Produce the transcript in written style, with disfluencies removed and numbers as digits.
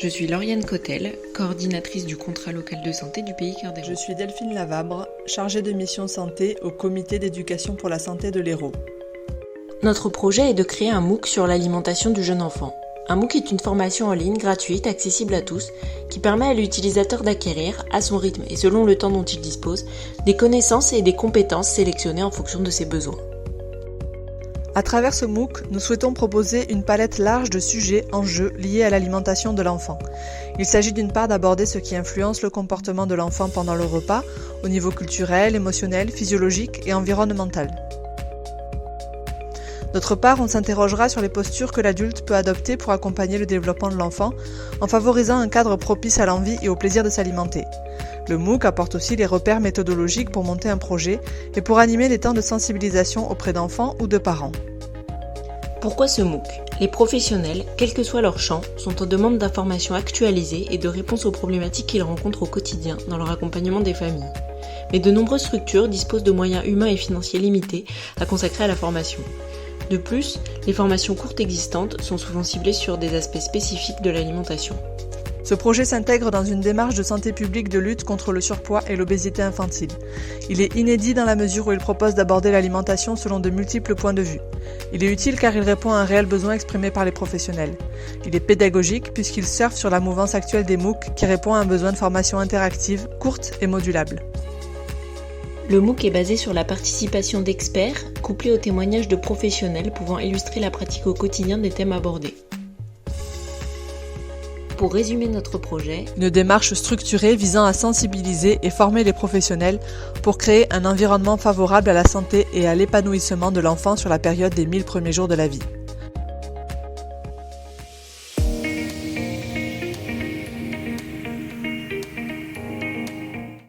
Je suis Lauriane Cotel, coordinatrice du contrat local de santé du pays Quart d'Hérault. Je suis Delphine Lavabre, chargée de mission santé au comité d'éducation pour la santé de l'Hérault. Notre projet est de créer un MOOC sur l'alimentation du jeune enfant. Un MOOC est une formation en ligne gratuite, accessible à tous, qui permet à l'utilisateur d'acquérir, à son rythme et selon le temps dont il dispose, des connaissances et des compétences sélectionnées en fonction de ses besoins. À travers ce MOOC, nous souhaitons proposer une palette large de sujets, enjeux liés à l'alimentation de l'enfant. Il s'agit d'une part d'aborder ce qui influence le comportement de l'enfant pendant le repas, au niveau culturel, émotionnel, physiologique et environnemental. D'autre part, on s'interrogera sur les postures que l'adulte peut adopter pour accompagner le développement de l'enfant, en favorisant un cadre propice à l'envie et au plaisir de s'alimenter. Le MOOC apporte aussi les repères méthodologiques pour monter un projet et pour animer des temps de sensibilisation auprès d'enfants ou de parents. Pourquoi ce MOOC ? Les professionnels, quel que soit leur champ, sont en demande d'informations actualisées et de réponses aux problématiques qu'ils rencontrent au quotidien dans leur accompagnement des familles. Mais de nombreuses structures disposent de moyens humains et financiers limités à consacrer à la formation. De plus, les formations courtes existantes sont souvent ciblées sur des aspects spécifiques de l'alimentation. Ce projet s'intègre dans une démarche de santé publique de lutte contre le surpoids et l'obésité infantile. Il est inédit dans la mesure où il propose d'aborder l'alimentation selon de multiples points de vue. Il est utile car il répond à un réel besoin exprimé par les professionnels. Il est pédagogique puisqu'il surfe sur la mouvance actuelle des MOOC qui répond à un besoin de formation interactive, courte et modulable. Le MOOC est basé sur la participation d'experts, couplée aux témoignages de professionnels pouvant illustrer la pratique au quotidien des thèmes abordés. Pour résumer notre projet, une démarche structurée visant à sensibiliser et former les professionnels pour créer un environnement favorable à la santé et à l'épanouissement de l'enfant sur la période des 1000 premiers jours de la vie.